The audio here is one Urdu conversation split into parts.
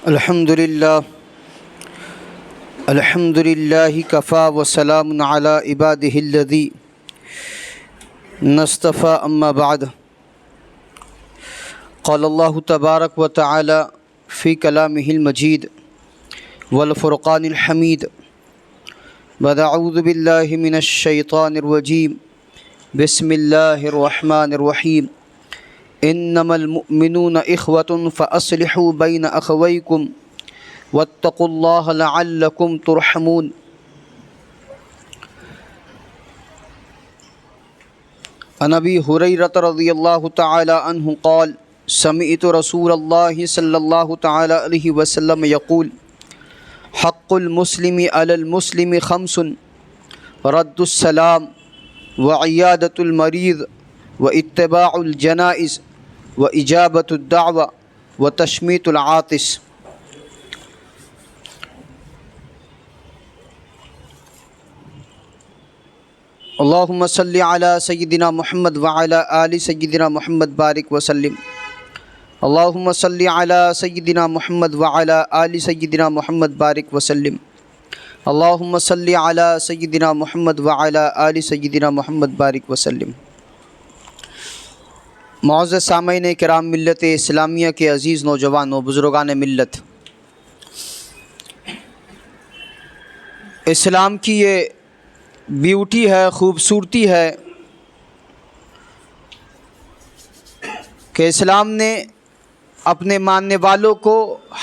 الحمدللہ کفا وسلام علی عبادہ الذین اصطفی اما بعد قال اللہ تبارک و تعالی فی کلامہ المجید والفرقان الحمید بعد اعوذ باللہ من الشیطان الرجیم بسم اللہ الرحمن الرحیم انما المؤمنون اخوة فاصلحوا بین اخویکم واتقوا اللہ لعلکم ترحمون۔ عن ابی ہریرہ رضی اللہ تعالی عنہ قال سمعت رسول اللہ صلی اللہ تعالی علیہ وسلم یقول حق المسلم علی المسلم خمس رد السلام وعیادۃ المریض واتباع الجنائز واجابۃ الدعوہ وتشمیت العاطس۔ اللہم صلی علی سیدنا محمد وعلی آل سیدنا محمد بارک وسلم۔ اللہم صلی علی سیدنا محمد وعلی آل سیدنا محمد بارک وسلم۔ اللہم صلی علی سیدنا محمد وعلی آل سیدنا محمد بارک وسلم۔ معزز سامعین کرام، ملت اسلامیہ کے عزیز نوجوانوں، بزرگان ملت، اسلام کی یہ بیوٹی ہے، خوبصورتی ہے کہ اسلام نے اپنے ماننے والوں کو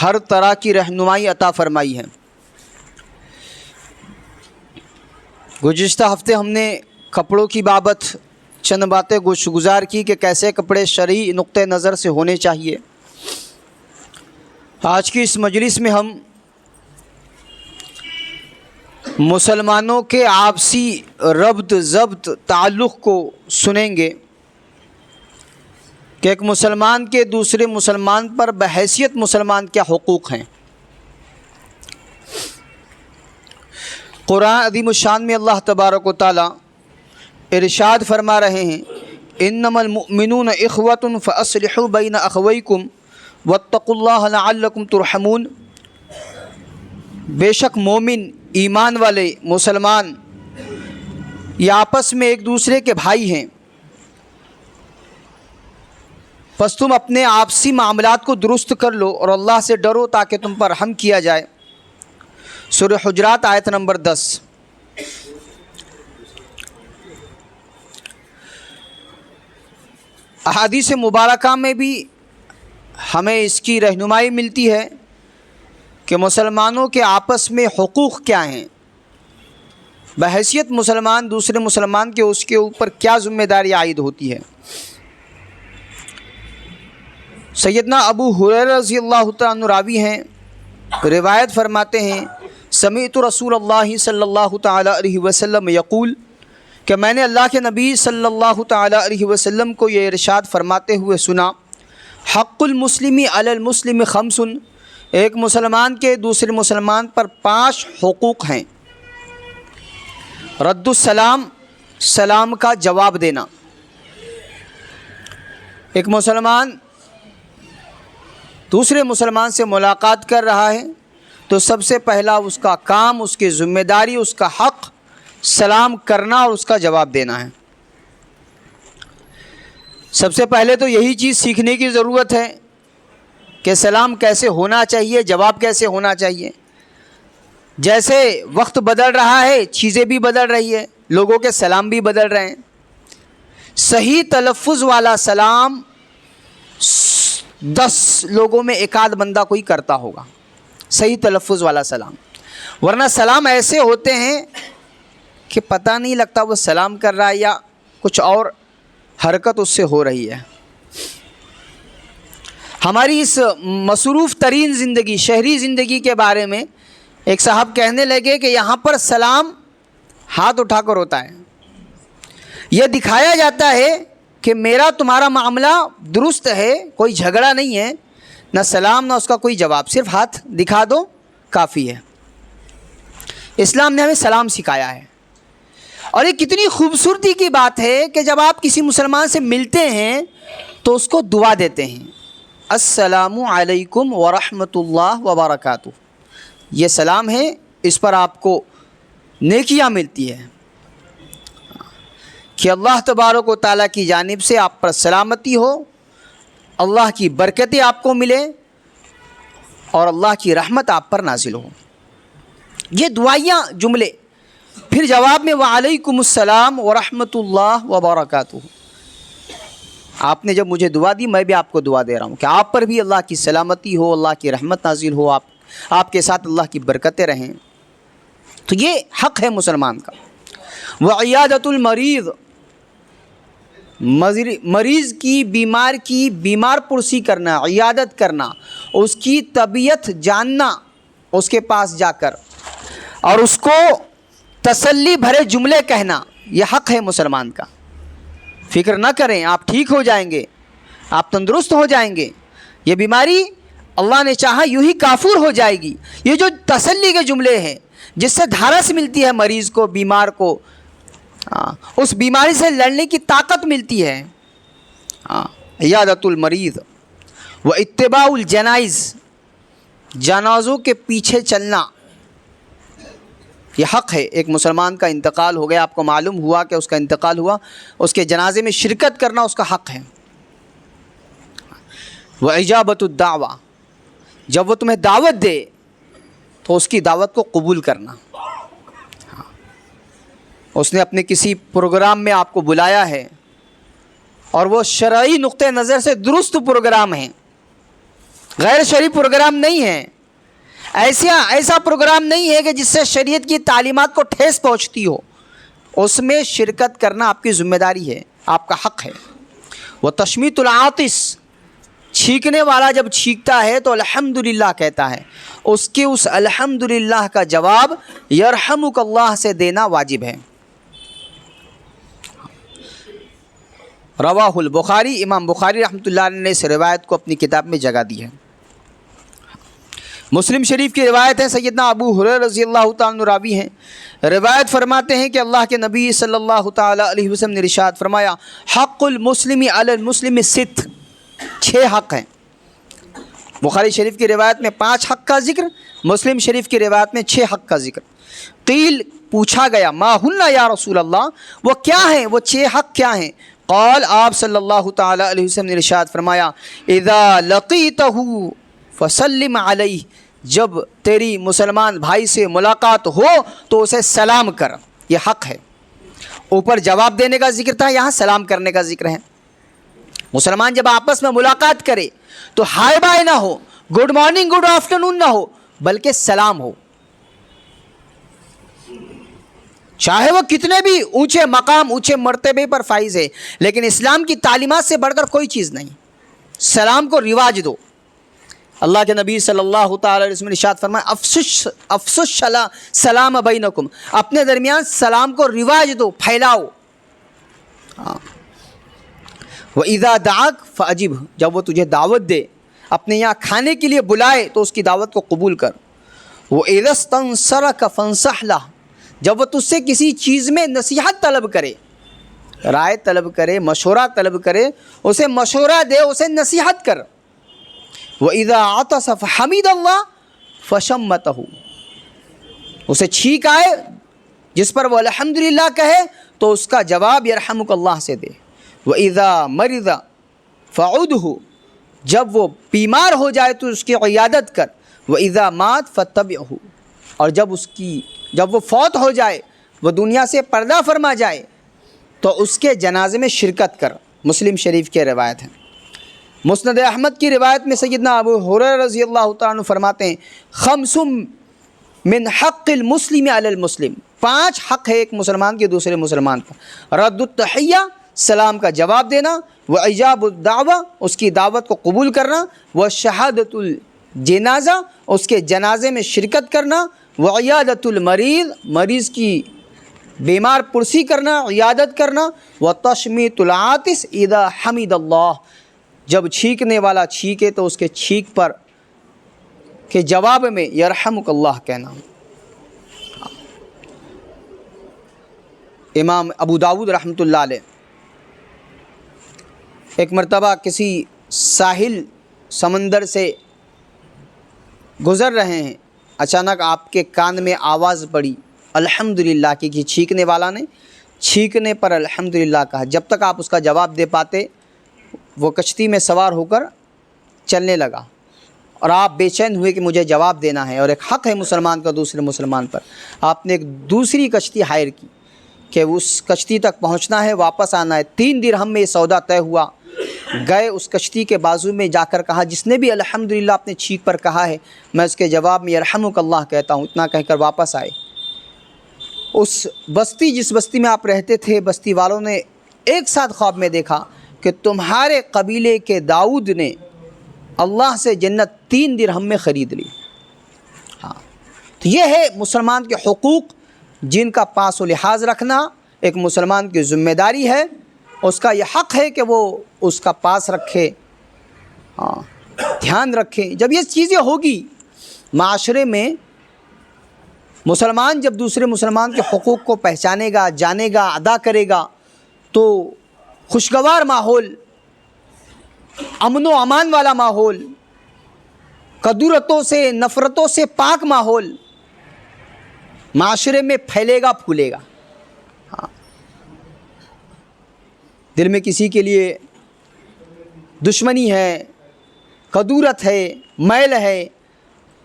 ہر طرح کی رہنمائی عطا فرمائی ہے۔ گزشتہ ہفتے ہم نے کپڑوں کی بابت چند باتیں گزار کی کہ کیسے کپڑے شرعی نقطہ نظر سے ہونے چاہیے۔ آج کی اس مجلس میں ہم مسلمانوں کے آپسی ربط ضبط تعلق کو سنیں گے کہ ایک مسلمان کے دوسرے مسلمان پر بحیثیت مسلمان کیا حقوق ہیں۔ قرآن عظیم الشان میں اللہ تبارک و تعالی ارشاد فرما رہے ہیں انما المؤمنون اخوة فاصلحوا بین اخویکم واتقوا اللہ لعلکم ترحمون۔ بے شک مومن، ایمان والے مسلمان یہ آپس میں ایک دوسرے کے بھائی ہیں، پس تم اپنے آپسی معاملات کو درست کر لو اور اللہ سے ڈرو تاکہ تم پر رحم کیا جائے۔ سورہ حجرات آیت نمبر 10۔ احادیث مبارکہ میں بھی ہمیں اس کی رہنمائی ملتی ہے کہ مسلمانوں کے آپس میں حقوق کیا ہیں، بحیثیت مسلمان دوسرے مسلمان کے اس کے اوپر کیا ذمہ داری عائد ہوتی ہے۔ سیدنا ابو ہریرہ رضی اللہ تعالیٰ عنہ راوی ہیں، روایت فرماتے ہیں سمعت رسول اللہ صلی اللہ تعالیٰ علیہ وسلم یقول کہ میں نے اللہ کے نبی صلی اللہ تعالیٰ علیہ وسلم کو یہ ارشاد فرماتے ہوئے سنا حق المسلم علی المسلم خمس، ایک مسلمان کے دوسرے مسلمان پر 5 حقوق ہیں۔ رد السلام، سلام کا جواب دینا۔ ایک مسلمان دوسرے مسلمان سے ملاقات کر رہا ہے تو سب سے پہلا اس کا کام، اس کی ذمہ داری، اس کا حق سلام کرنا اور اس کا جواب دینا ہے۔ سب سے پہلے تو یہی چیز سیکھنے کی ضرورت ہے کہ سلام کیسے ہونا چاہیے، جواب کیسے ہونا چاہیے۔ جیسے وقت بدل رہا ہے، چیزیں بھی بدل رہی ہے، لوگوں کے سلام بھی بدل رہے ہیں۔ صحیح تلفظ والا سلام 10 لوگوں میں ایک آدھ بندہ کوئی کرتا ہوگا، صحیح تلفظ والا سلام، ورنہ سلام ایسے ہوتے ہیں کہ پتہ نہیں لگتا وہ سلام کر رہا ہے یا کچھ اور حرکت اس سے ہو رہی ہے۔ ہماری اس مصروف ترین زندگی، شہری زندگی کے بارے میں ایک صاحب کہنے لگے کہ یہاں پر سلام ہاتھ اٹھا کر ہوتا ہے، یہ دکھایا جاتا ہے کہ میرا تمہارا معاملہ درست ہے، کوئی جھگڑا نہیں ہے، نہ سلام نہ اس کا کوئی جواب، صرف ہاتھ دکھا دو کافی ہے۔ اسلام نے ہمیں سلام سکھایا ہے، اور یہ کتنی خوبصورتی کی بات ہے کہ جب آپ کسی مسلمان سے ملتے ہیں تو اس کو دعا دیتے ہیں، السلام علیکم ورحمۃ اللہ وبرکاتہ. یہ سلام ہے، اس پر آپ کو نیکیاں ملتی ہے کہ اللہ تبارک و تعالیٰ کی جانب سے آپ پر سلامتی ہو، اللہ کی برکتیں آپ کو ملے اور اللہ کی رحمت آپ پر نازل ہو. یہ دعائیاں جملے. پھر جواب میں وعلیکم السلام ورحمۃ اللہ وبرکاتہ. آپ نے جب مجھے دعا دی، میں بھی آپ کو دعا دے رہا ہوں کہ آپ پر بھی اللہ کی سلامتی ہو، اللہ کی رحمت نازل ہو، آپ کے ساتھ اللہ کی برکتیں رہیں. تو یہ حق ہے مسلمان کا. وعیادۃ المریض، مریض کی بیمار پرسی کرنا، عیادت کرنا، اس کی طبیعت جاننا، اس کے پاس جا کر اور اس کو تسلی بھرے جملے کہنا، یہ حق ہے مسلمان کا. فکر نہ کریں، آپ ٹھیک ہو جائیں گے، آپ تندرست ہو جائیں گے، یہ بیماری اللہ نے چاہا یوں ہی کافور ہو جائے گی. یہ جو تسلی کے جملے ہیں جس سے دھارس ملتی ہے مریض کو، بیمار کو، اس بیماری سے لڑنے کی طاقت ملتی ہے. عیادۃ المریض. و اتباع الجنائز، جنازوں کے پیچھے چلنا، یہ حق ہے. ایک مسلمان کا انتقال ہو گیا، آپ کو معلوم ہوا کہ اس کا انتقال ہوا، اس کے جنازے میں شرکت کرنا اس کا حق ہے. و اجابۃ الدعوہ، جب وہ تمہیں دعوت دے تو اس کی دعوت کو قبول کرنا. اس نے اپنے کسی پروگرام میں آپ کو بلایا ہے اور وہ شرعی نقطہ نظر سے درست پروگرام ہے، غیر شرعی پروگرام نہیں ہے. ایسا پروگرام نہیں ہے کہ جس سے شریعت کی تعلیمات کو ٹھیس پہنچتی ہو. اس میں شرکت کرنا آپ کی ذمہ داری ہے، آپ کا حق ہے. وہ تشمیت العاطس، چھینکنے والا جب چھینکتا ہے تو الحمدللہ کہتا ہے، اس کے اس الحمدللہ کا جواب یرحمک اللہ سے دینا واجب ہے. رواہ البخاری، امام بخاری رحمۃ اللہ علیہ نے اس روایت کو اپنی کتاب میں جگہ دی ہے. مسلم شریف کی روایت ہے، سیدنا ابو ہریرہ رضی اللہ تعالیٰ عنہ راوی ہیں. روایت فرماتے ہیں کہ اللہ کے نبی صلی اللہ تعالیٰ علیہ وسلم نے ارشاد فرمایا، حق المسلم علی المسلم ست، 6 حق ہیں. بخاری شریف کی روایت میں 5 حق کا ذکر، مسلم شریف کی روایت میں 6 حق کا ذکر. قیل، پوچھا گیا، ما ہن یا رسول اللہ، وہ کیا ہیں، وہ 6 حق کیا ہیں؟ قال، آپ صلی اللہ تعالیٰ علیہ وسلم نے ارشاد فرمایا، اذا لقیتہ فسلم علیہ، جب تیری مسلمان بھائی سے ملاقات ہو تو اسے سلام کر. یہ حق ہے. اوپر جواب دینے کا ذکر تھا، یہاں سلام کرنے کا ذکر ہے. مسلمان جب آپس میں ملاقات کرے تو ہائے بائے نہ ہو، گڈ مارننگ گڈ آفٹرنون نہ ہو، بلکہ سلام ہو. چاہے وہ کتنے بھی اونچے مقام، اونچے مرتبے پر فائز ہے، لیکن اسلام کی تعلیمات سے بڑھ کر کوئی چیز نہیں. سلام کو رواج دو. اللہ کے نبی صلی اللہ تعالی علیہ وسلم نے ارشاد فرمایا، افسش سلام بینکم، اپنے درمیان سلام کو رواج دو، پھیلاؤ. وَإِذَا دَعَاكَ فَأَجِبْهُ، جب وہ تجھے دعوت دے، اپنے یہاں کھانے کے لیے بلائے تو اس کی دعوت کو قبول کر. وَإِذَا اسْتَنصَرَكَ فَانصَحْ لَهُ، جب وہ تجھ سے کسی چیز میں نصیحت طلب کرے، رائے طلب کرے، مشورہ طلب کرے، اسے مشورہ دے، اسے نصیحت کر. وَإِذَا عَطَسَ فَحَمِدَ اللَّهَ فَشَمَّتَهُ، اسے چھینک آئے جس پر وہ الحمدللہ کہے تو اس کا جواب یرحمک اللہ سے دے. وَإِذَا مَرِضَ فَعُدْهُ، جب وہ بیمار ہو جائے تو اس کی عیادت کر. وَإِذَا مَاتَ فَاتَّبِعْهُ، اور جب وہ فوت ہو جائے، وہ دنیا سے پردہ فرما جائے تو اس کے جنازے میں شرکت کر. مسلم شریف کی روایت ہے. مسند احمد کی روایت میں سیدنا ابو ہریرہ رضی اللہ تعالیٰ عنہ فرماتے ہیں، خمس من حق المسلم علی المسلم، 5 حق ہے ایک مسلمان کے دوسرے مسلمان پر. رد التحیہ، سلام کا جواب دینا. وإجاب الدعوہ، اس کی دعوت کو قبول کرنا. وشہادۃ الجنازہ، اس کے جنازے میں شرکت کرنا. وعیادۃ المریض، مریض کی بیمار پرسی کرنا، عیادت کرنا. وتشمیت العاطس اذا حمد اللہ، جب چھینکنے والا چھینکے تو اس کے چھینک پر کے جواب میں یرحمک اللہ کہنا. امام ابو داود رحمۃ اللہ علیہ ایک مرتبہ کسی ساحل سمندر سے گزر رہے ہیں، اچانک آپ کے کان میں آواز پڑی الحمدللہ کی، کہ چھینکنے والا نے چھینکنے پر الحمدللہ کہا۔ جب تک آپ اس کا جواب دے پاتے وہ کشتی میں سوار ہو کر چلنے لگا، اور آپ بے چین ہوئے کہ مجھے جواب دینا ہے اور ایک حق ہے مسلمان کا دوسرے مسلمان پر۔ آپ نے ایک دوسری کشتی ہائر کی کہ اس کشتی تک پہنچنا ہے، واپس آنا ہے۔ 3 درہم میں یہ سودا طے ہوا۔ گئے اس کشتی کے بازو میں جا کر کہا، جس نے بھی الحمدللہ اپنے چھینک پر کہا ہے میں اس کے جواب میں یرحمک اللہ کہتا ہوں، اتنا کہہ کر واپس آئے۔ اس بستی، جس بستی میں آپ رہتے تھے، بستی والوں نے ایک ساتھ خواب میں دیکھا کہ تمہارے قبیلے کے داؤد نے اللہ سے جنت 3 درہم میں خرید لی۔ ہاں، تو یہ ہے مسلمان کے حقوق جن کا پاس و لحاظ رکھنا ایک مسلمان کی ذمہ داری ہے۔ اس کا یہ حق ہے کہ وہ اس کا پاس رکھے، ہاں دھیان رکھے۔ جب یہ چیزیں ہوگی معاشرے میں، مسلمان جب دوسرے مسلمان کے حقوق کو پہچانے گا، جانے گا، ادا کرے گا، تو خوشگوار ماحول، امن و امان والا ماحول، کدورتوں سے، نفرتوں سے پاک ماحول معاشرے میں پھیلے گا، پھولے گا۔ ہاں، دل میں کسی کے لیے دشمنی ہے، کدورت ہے، میل ہے،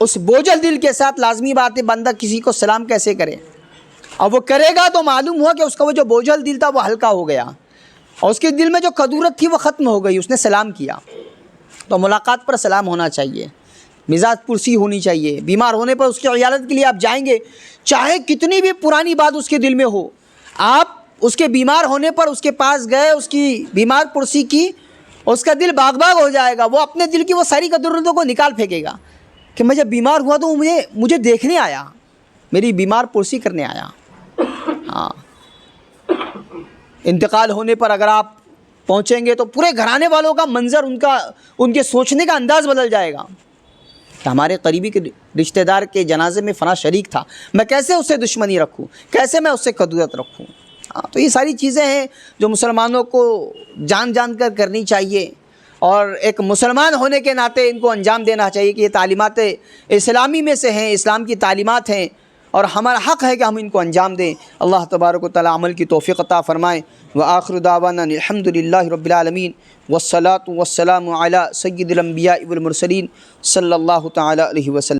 اس بوجھل دل کے ساتھ لازمی بات ہے بندہ کسی کو سلام کیسے کرے؟ اور وہ کرے گا تو معلوم ہوا کہ اس کا وہ جو بوجھل دل تھا وہ ہلکا ہو گیا، اور اس کے دل میں جو کدورت تھی وہ ختم ہو گئی، اس نے سلام کیا۔ تو ملاقات پر سلام ہونا چاہیے، مزاج پرسی ہونی چاہیے۔ بیمار ہونے پر اس کی عیادت کے لیے آپ جائیں گے، چاہے کتنی بھی پرانی بات اس کے دل میں ہو، آپ اس کے بیمار ہونے پر اس کے پاس گئے، اس کی بیمار پرسی کی، اس کا دل باغ باغ ہو جائے گا۔ وہ اپنے دل کی وہ ساری کدورتوں کو نکال پھینکے گا کہ میں جب بیمار ہوا تو مجھے دیکھنے آیا، میری بیمار پرسی کرنے آیا۔ ہاں، انتقال ہونے پر اگر آپ پہنچیں گے تو پورے گھرانے والوں کا منظر، ان کے سوچنے کا انداز بدل جائے گا کہ ہمارے قریبی کے رشتہ دار کے جنازے میں فلاں شریک تھا، میں کیسے اس سے دشمنی رکھوں، کیسے میں اس سے کدورت رکھوں۔ ہاں، تو یہ ساری چیزیں ہیں جو مسلمانوں کو جان جان کر کرنی چاہیے، اور ایک مسلمان ہونے کے ناطے ان کو انجام دینا چاہیے کہ یہ تعلیمات اسلامی میں سے ہیں، اسلام کی تعلیمات ہیں، اور ہمارا حق ہے کہ ہم ان کو انجام دیں۔ اللہ تبارک و تعالی عمل کی توفیق عطا فرمائے۔ وآخر دعوانا الحمد للہ رب العالمین، والصلاة والسلام علی سید الانبیاء والمرسلین صلی اللہ تعالی علیہ وسلم۔